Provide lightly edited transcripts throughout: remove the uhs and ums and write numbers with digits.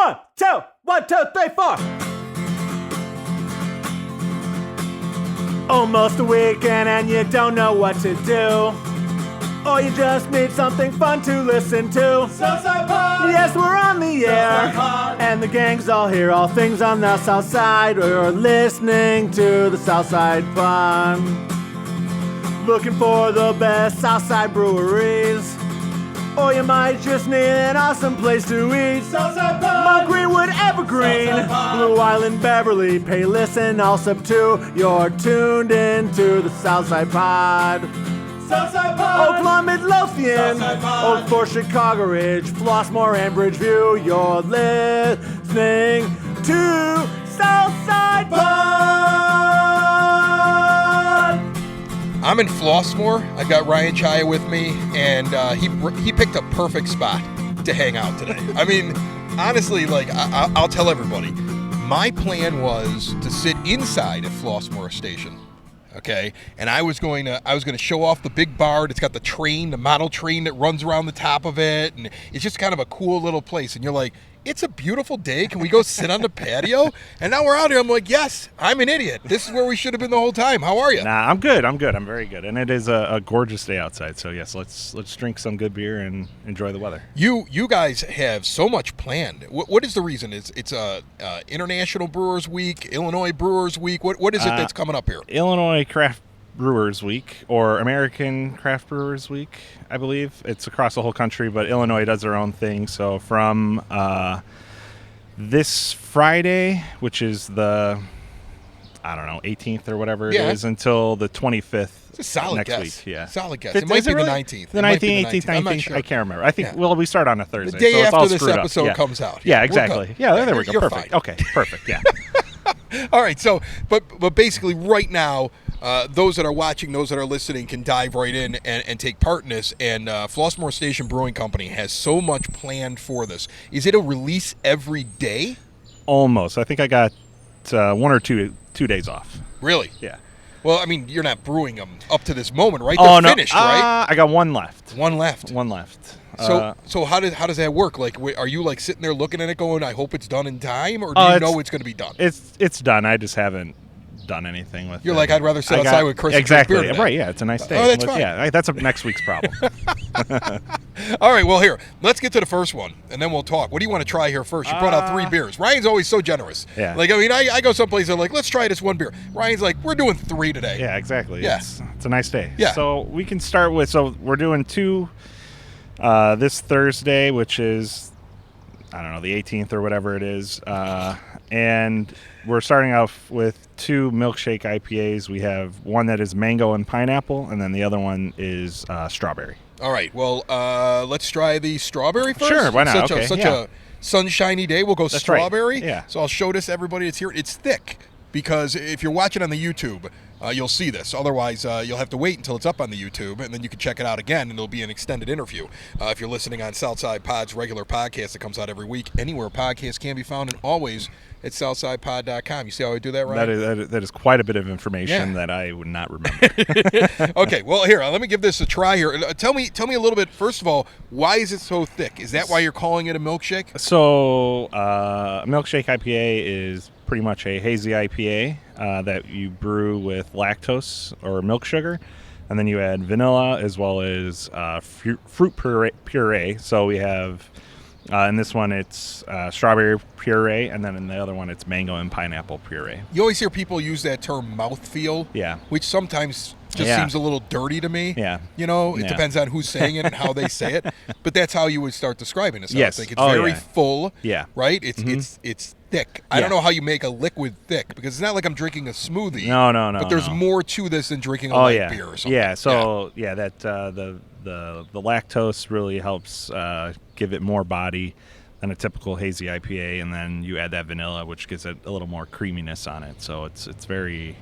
1, 2, 3, 4. Almost a weekend and you don't know what to do. Or you just need something fun to listen to. Southside Pod! Yes, we're on the air. Pod. And the gang's all here, all things on the South Side. We're listening to the Southside Pod. Looking for the best Southside breweries. Or you might just need an awesome place to eat. Southside Pod! Mount Greenwood, Evergreen, Southside Pod. Blue Island, Beverly, Payless, and Allsup 2. You're tuned into the Southside Pod. Southside Pod! Oakland, Midlothian, Southside Pod. Oak Forest, Chicago Ridge, Flossmoor, and Bridgeview. You're listening to Southside Pod. I'm in Flossmoor. I've got Ryan Chaya with me, and he picked a perfect spot to hang out today. I mean, honestly, like I'll tell everybody, my plan was to sit inside at Flossmoor Station. Okay, and I was going to show off the big bar. It's got the model train that runs around the top of it, and it's just kind of a cool little place. And you're like, it's a beautiful day. Can we go sit on the patio? And now we're out here. I'm like, yes, I'm an idiot. This is where we should have been the whole time. How are you? Nah, I'm good. I'm very good. And it is a gorgeous day outside. So yes, let's drink some good beer and enjoy the weather. You guys have so much planned. What is the reason? It's International Brewers Week, Illinois Brewers Week. What is it that's coming up here? Illinois Craft Brewers Week, or American Craft Brewers Week, I believe. It's across the whole country, but Illinois does their own thing. So from this Friday, which is the 18th or whatever it is, until the 25th. It's a solid next guess. week. Yeah, solid guess. It might be really? the 19th. The 19th, 18th, 19th. I'm not sure. I can't remember. I think. Yeah. Well, we start on a Thursday. The day so it's after all this screwed episode up. comes out. Yeah, We're exactly. good. Yeah, there we go. You're Perfect. fine. Okay, perfect. Yeah. All right. So, but basically, right now, those that are watching, those that are listening, can dive right in and take part in this. And Flossmoor Station Brewing Company has so much planned for this. Is it a release every day? Almost. I think I got 1 or 2 days off. Really? Yeah. Well, I mean, you're not brewing them up to this moment, right? Oh, They're no. finished, right? I got one left. One left. One left. So how does that work? Like, are you like sitting there looking at it, going, "I hope it's done in time," or do you know it's going to be done? It's done. I just haven't done anything with it. You're like, I'd rather sit outside with Chris. Exactly. And drink beer Right. Yeah. It's a nice day. Oh, that's fine. Yeah. That's next week's problem. All right. Well, here, let's get to the first one, and then we'll talk. What do you want to try here first? You brought out 3 beers. Ryan's always so generous. Yeah. Like, I mean, I go someplace, they're like, let's try this one beer. Ryan's like, we're doing 3 today. Yeah. Exactly. Yeah. It's a nice day. Yeah. So we can start with. So we're doing 2 this Thursday, which is the 18th or whatever it is, and we're starting off with 2 milkshake IPAs. We have one that is mango and pineapple, and then the other one is strawberry. All right. Well, let's try the strawberry first. Sure, why not? Such a sunshiny day. We'll go That's strawberry. right. Yeah. So I'll show this everybody that's here. It's thick because if you're watching on the YouTube, you'll see this. Otherwise, you'll have to wait until it's up on the YouTube, and then you can check it out again, and it'll be an extended interview. If you're listening on Southside Pod's regular podcast that comes out every week, anywhere podcasts can be found, and always at southsidepod.com. You see how I do that, Ryan? That is quite a bit of information that I would not remember. Okay, well, here, let me give this a try here. Tell me a little bit, first of all, why is it so thick? Is that why you're calling it a milkshake? So a milkshake IPA is pretty much a hazy IPA that you brew with lactose or milk sugar, and then you add vanilla as well as fruit puree. So we have, in this one, it's strawberry puree, and then in the other one, it's mango and pineapple puree. You always hear people use that term mouthfeel, which sometimes just seems a little dirty to me. Yeah. You know, it depends on who's saying it and how they say it, but that's how you would start describing it. So Yes. I think it's very full, Yeah. right? It's thick. I don't know how you make a liquid thick, because it's not like I'm drinking a smoothie. No. But there's more to this than drinking a light beer or something. Yeah, so that the lactose really helps give it more body than a typical hazy IPA, and then you add that vanilla, which gives it a little more creaminess on it. So it's very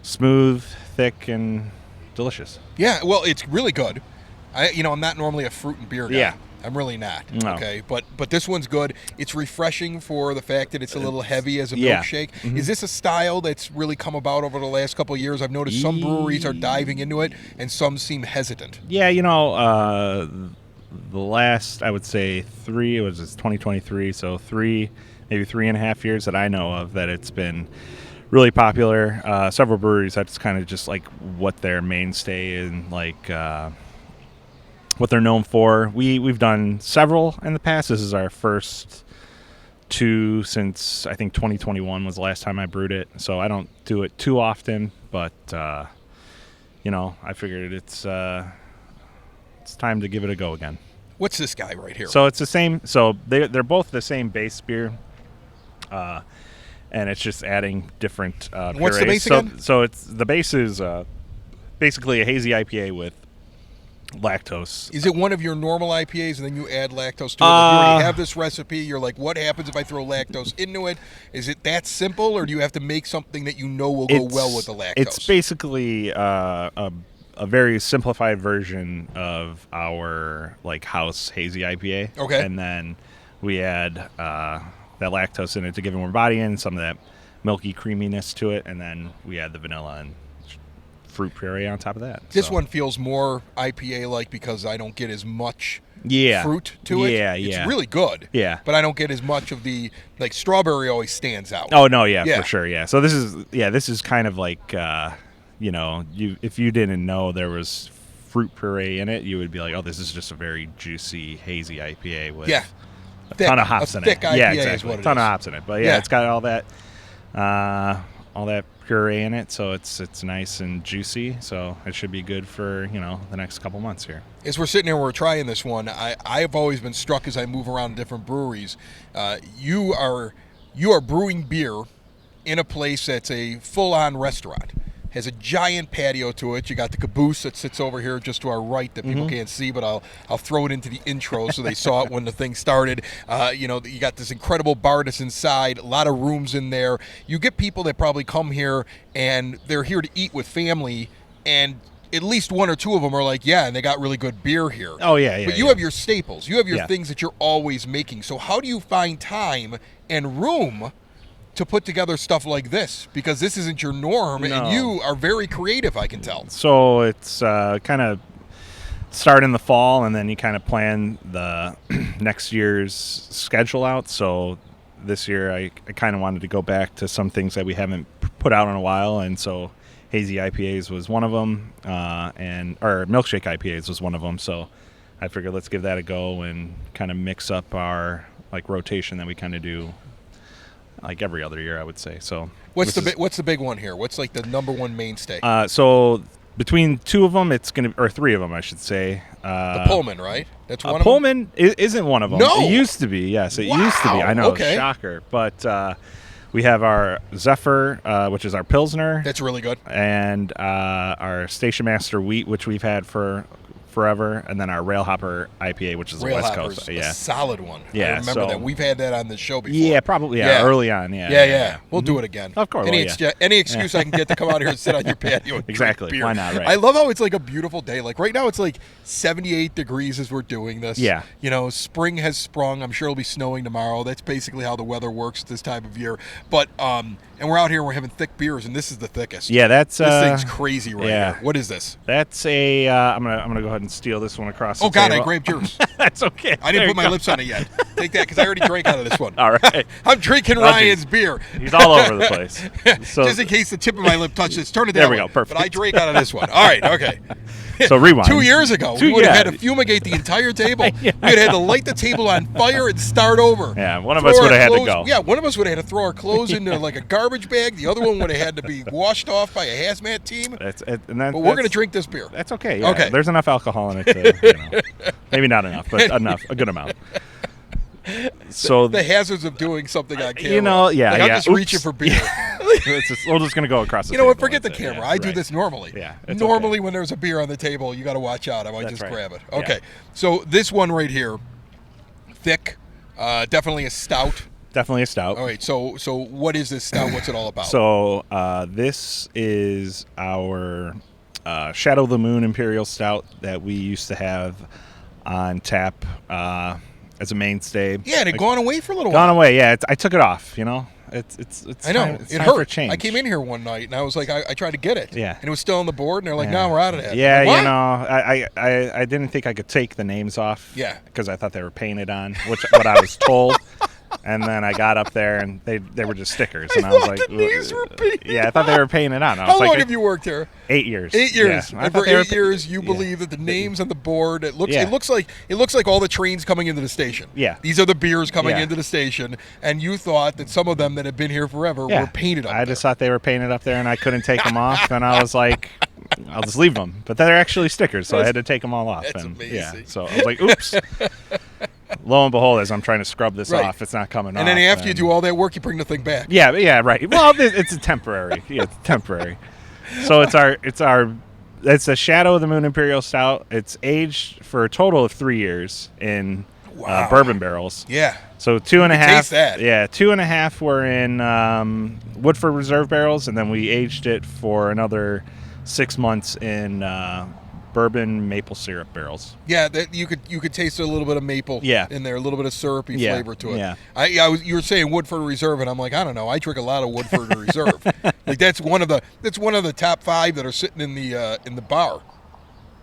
smooth, thick, and delicious. Yeah, well, it's really good. I'm not normally a fruit and beer guy. Yeah. I'm really not. No. Okay, but this one's good. It's refreshing for the fact that it's a little heavy as a milkshake. Mm-hmm. Is this a style that's really come about over the last couple of years? I've noticed some breweries are diving into it, and some seem hesitant. Yeah, the last, I would say, it was 2023, so maybe 3.5 years that I know of that it's been really popular. Several breweries, that's kind of just like what their mainstay and like what they're known for. We've done several in the past. This is our first 2 since I think 2021 was the last time I brewed it. So I don't do it too often, but I figured it's time to give it a go again. What's this guy right here? So it's the same. So they're both the same base beer, and it's just adding different purees. What's the base again? So it's the base is basically a hazy IPA with lactose. Is it one of your normal IPAs and then you add lactose to it? Like you already have this recipe. You're like, what happens if I throw lactose into it? Is it that simple, or do you have to make something that you know will go well with the lactose? It's basically a very simplified version of our like house hazy IPA. Okay. And then we add that lactose in it to give it more body and some of that milky creaminess to it, and then we add the vanilla and fruit puree on top of that. This one feels more IPA-like because I don't get as much Yeah. fruit to it. Yeah, It's really good. Yeah. But I don't get as much of the, like, strawberry always stands out. Oh no, yeah, Yeah. for sure, yeah. So this is kind of like if you didn't know there was fruit puree in it, you would be like, oh, this is just a very juicy hazy IPA with a ton of hops in it. Thick IPA yeah, is exactly. what it a ton is. of hops in it. But Yeah. it's got all that puree in it, so it's nice and juicy. So it should be good for the next couple months here. As we're sitting here, we're trying this one. I've always been struck as I move around different breweries. You are brewing beer in a place that's a full-on restaurant. Has a giant patio to it. You got the caboose that sits over here just to our right that people can't see, but I'll throw it into the intro so they saw it when the thing started. You got this incredible bar that's inside, a lot of rooms in there. You get people that probably come here and they're here to eat with family, and at least one or two of them are like, yeah, and they got really good beer here. Oh, yeah. But you have your staples. You have your Yeah. things that you're always making. So how do you find time and room to put together stuff like this? Because this isn't your norm, No. and you are very creative, I can tell. So it's kind of start in the fall, and then you kind of plan the next year's schedule out. So this year I kind of wanted to go back to some things that we haven't put out in a while, and so hazy IPAs was one of them, or milkshake IPAs was one of them. So I figured let's give that a go and kind of mix up our like rotation that we kind of do like every other year, I would say. So What's the big one here? What's like the number one mainstay? so between two of them, or three of them, I should say. The Pullman, right? That's one of them? Pullman isn't one of them. No! It used to be, yes. It Wow, used to be. I know, okay. shocker. But we have our Zephyr, which is our Pilsner, That's really good. and our Station Master Wheat, which we've had for forever, and then our Railhopper IPA, which is a West Railhopper's Coast. a Yeah. solid one. Yeah, I remember so- that. We've had that on the show before. Yeah, probably. Yeah, early on. Yeah. Yeah. We'll do it again. Of course, Any, well, yeah. any excuse I can get to come out here and sit on your patio and Exactly. drink beer. Why not, right? I love how it's like a beautiful day. Like right now it's like 78 degrees as we're doing this. Yeah. Spring has sprung. I'm sure it'll be snowing tomorrow. That's basically how the weather works this time of year. But and we're out here and we're having thick beers, and this is the thickest. Yeah, that's This thing's crazy right yeah. here. What is this? That's a. I'm gonna go ahead and steal this one across. Oh the God, I table. grabbed yours. That's okay. I didn't There put you my go. lips on it yet. Take that, because I already drank out of this one. All right. I'm drinking Ryan's beer. He's all over the place. So, Just in case the tip of my lip touches, turn it that There we way. go, perfect. But I drank out of this one. All right, okay. so rewind. 2 years ago, we would have had to yeah. fumigate the entire table. Yeah. We would have had to light the table on fire and start over. Yeah, one of Throw us our would have had to clothes- go. Yeah, one of us would have had to throw our clothes into like a garbage bag. The other one would have had to be washed off by a hazmat team. That's it. And that, But we're going to drink this beer. That's okay. Yeah. Okay. There's enough alcohol in it to, maybe not enough, but enough, a good amount. So The hazards of doing something on camera. yeah, Like, yeah. I'm just reaching for beer. we're just gonna go across. You know what? table Forget the and say, camera. yeah, I do right. this normally. Yeah, it's Normally, okay. when there's a beer on the table, you got to watch out. I might That's just right. grab it. Yeah. Okay. So this one right here, thick, definitely a stout. Definitely a stout. All right. So what is this stout? What's it all about? So this is our Shadow of the Moon Imperial Stout that we used to have on tap as a mainstay. yeah, and it gone away for a little Gone while. away. Yeah, I took it off. It's I know. time, it's It time for hurt. change. I came in here one night and I was like, I tried to get it. Yeah. And it was still on the board, and they're like, no, we're out of that. Yeah, I'm like, you know, I didn't think I could take the names off. Yeah. Because I thought they were painted on, what I was told. And then I got up there, and they were just stickers, and I was like, the names were painted yeah, I thought they were painted on. I How was long like, have you worked here? 8 years. 8 years. Yeah. I And thought for they were 8 years, you believe that the names on the board, it Yeah. looks like all the trains coming into the station. Yeah. These are the beers coming Yeah. into the station, and you thought that some of them that have been here forever Yeah. were painted up I just thought they were painted up there, and I couldn't take them off, and I was like, I'll just leave them. But they're actually stickers, so I had to take them all off. That's and amazing. Yeah, so I was like, oops. Lo and behold, as I'm trying to scrub this Right. off, it's not coming off. And then after you do all that work, you bring the thing back. Yeah, right. Well, it's a temporary. Yeah, it's temporary. So it's a Shadow of the Moon Imperial Stout. It's aged for a total of 3 years in Wow. bourbon barrels. Yeah. So 2.5. taste that. Yeah, 2.5 were in Woodford Reserve barrels, and then we aged it for another 6 months in bourbon maple syrup barrels. Yeah, that you could taste a little bit of maple in there, a little bit of syrupy Yeah, flavor to it. yeah. You were saying Woodford Reserve, and I'm like, I don't know. I drink a lot of Woodford Reserve. Like that's one of the top 5 that are sitting in the bar.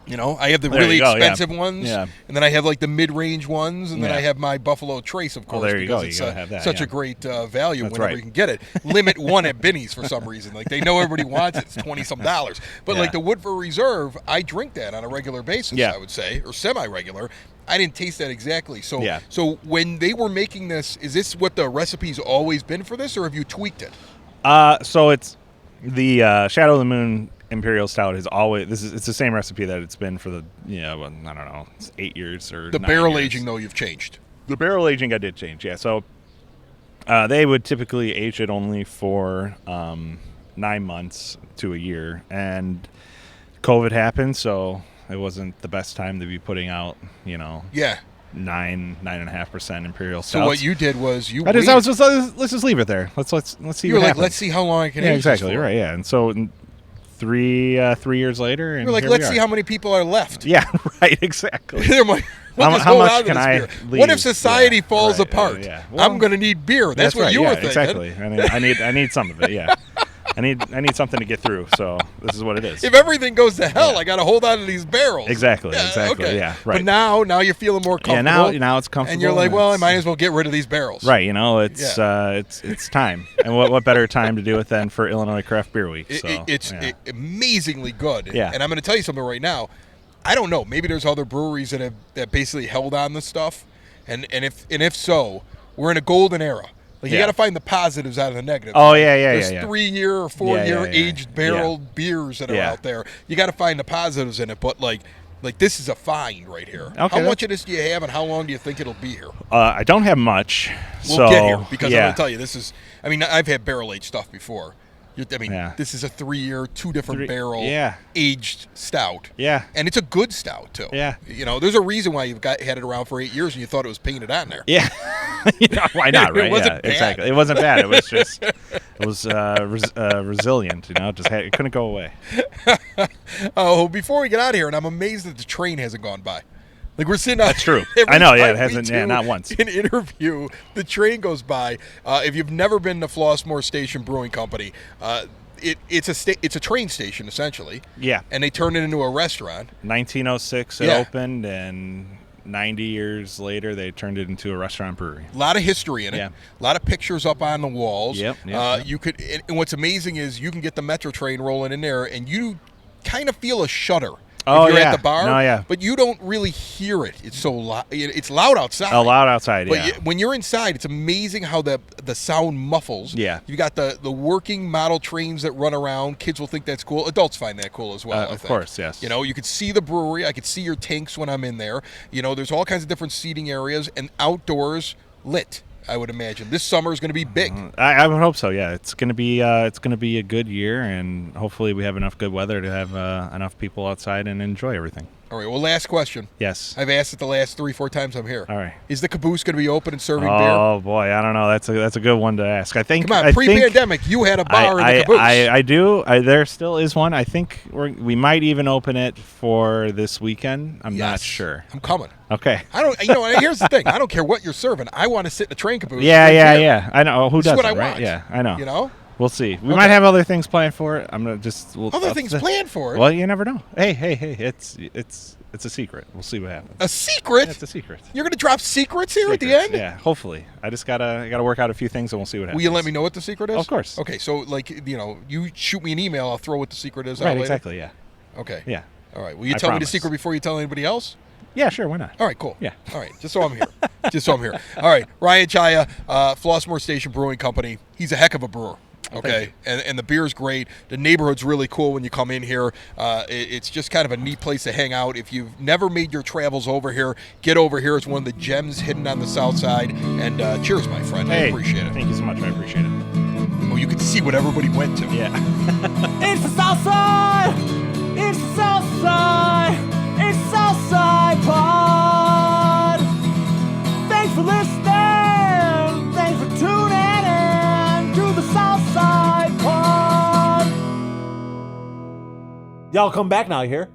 You know, I have the There really you go, expensive yeah. ones, Yeah. and then I have like the mid-range ones, and then Yeah. I have my Buffalo Trace, of course, there you go. because You it's gotta have that, such yeah. a great value That's whenever right. you can get it. Limit one at Binny's for some reason. Like they know everybody wants it. It's $20-some. But Yeah. like the Woodford Reserve, I drink that on a regular basis. Yeah. I would say, or semi-regular. I didn't taste that exactly. So, Yeah. so when they were making this, is this what the recipe's always been for this, or have you tweaked it? So it's the Shadow of the Moon Imperial Stout is always it's the same recipe that it's been for the I don't know, it's 8 years or The 9 barrel years. aging, though, you've changed. The barrel aging I did change, yeah. So they would typically age it only for 9 months to a year, and COVID happened, so it wasn't the best time to be putting out, Yeah. 9.5% Imperial Stouts. So what you did was you. I was just let's just leave it there. Let's see. You were what like, happens. let's see how long I can. Yeah, age this exactly. for. Right. Yeah, and so 3 years later, and You're like, here let's we see are. how many people are left. Yeah, right. Exactly. They're like, we'll How just how hold much on to can this I beer. leave? What if society Yeah, falls right, apart? yeah. Well, I'm going to need beer. That's what right, you yeah, were thinking. Exactly. I need some of it. Yeah. I need something to get through. So this is what it is. If everything goes to hell, Yeah. I got to hold on to these barrels. Exactly. Yeah, Exactly. okay. Yeah. Right. But now you're feeling more yeah. comfortable. Now it's comfortable. And you're like, well, I it's- might as well get rid of these barrels. Right. It's time. And what better time to do it than for Illinois Craft Beer Week? So, It's yeah. amazingly good. Yeah. And I'm going to tell you something right now. I don't know. Maybe there's other breweries that basically held on this stuff, and if so, we're in a golden era. Like you Yeah. got to find the positives out of the negatives. Oh, yeah, yeah, There's yeah, yeah. 3-year or 4-year Yeah, yeah, yeah. aged barrel beers that are Yeah. out there. You got to find the positives in it. But like this is a find right here. Okay, How much of this do you have, and how long do you think it'll be here? I don't have much. We'll so, get here because I'm yeah. going to tell you this is. I mean, I've had barrel aged stuff before. Yeah. This is a 3-year, 2 different barrel yeah. aged stout. Yeah. And it's a good stout too. Yeah. There's a reason why you've had it around for 8 years and you thought it was painted on there. Yeah. Why not, right? It wasn't yeah, bad. exactly. It wasn't bad. It was just, it was resilient, it couldn't go away. Oh, before we get out of here, and I'm amazed that the train hasn't gone by. Like we're sitting out. That's true. every I know, yeah, time it hasn't- we yeah, do not once. An interview, the train goes by. If you've never been to Flossmoor Station Brewing Company, it's a train station essentially. Yeah. And they turned it into a restaurant. 1906 it Yeah. opened, and 90 years later they turned it into a restaurant brewery. A lot of history in it. Yeah. A lot of pictures up on the walls. Yep, yep. You could, and what's amazing is you can get the Metro train rolling in there, and you kind of feel a shudder. Oh, if you're yeah. at the bar. No, yeah. But you don't really hear it. It's so loud. It's loud outside. Loud outside, But yeah. when you're inside, it's amazing how the sound muffles. Yeah. You got the working model trains that run around. Kids will think that's cool. Adults find that cool as well. I Of think. course, yes. You could see the brewery. I could see your tanks when I'm in there. There's all kinds of different seating areas and outdoors lit. I would imagine this summer is going to be big. I would hope so. Yeah, it's gonna be a good year, and hopefully we have enough good weather to have enough people outside and enjoy everything. All right. Well, last question. Yes. I've asked it the last 3-4 times I'm here. All right. Is the caboose going to be open and serving beer? Oh boy, I don't know. That's a good one to ask. I think. Come on, I think pre-pandemic, you had a bar in the caboose. I do. There still is one. I think we might even open it for this weekend. I'm not sure. I'm coming. Okay. I don't. You know, here's the thing. I don't care what you're serving. I want to sit in a train caboose. Yeah. I know. Who This is doesn't? what I right? want. Yeah, I know. You know. We'll see. We might have other things planned for it. I'm gonna just Other things planned for it. Well, you never know. Hey, it's a secret. We'll see what happens. A secret? It's a secret. You're going to drop secrets here at the end? Yeah, hopefully. I just gotta work out a few things and we'll see what happens. Will you let me know what the secret is? Of course. Okay, so like you shoot me an email, I'll throw what the secret is out Right, later. Exactly. Yeah. Okay. Yeah. All right. Will you I tell me promise. the secret before you tell anybody else? Yeah, sure. Why not? All right, cool. Yeah. All right, just so I'm here. Just so I'm here. All right, Ryan Chaya, Flossmoor Station Brewing Company. He's a heck of a brewer. Okay, and the beer's great. The neighborhood's really cool when you come in here. It's just kind of a neat place to hang out. If you've never made your travels over here, get over here. It's one of the gems hidden on the south side. And cheers, my friend. I appreciate it. Thank you so much. I appreciate it. Well, you can see what everybody went to. Yeah. It's the south side. It's the south side. It's the south side pod. Thanks for listening. Thanks for tuning in to the south side pod. Y'all come back now, you hear?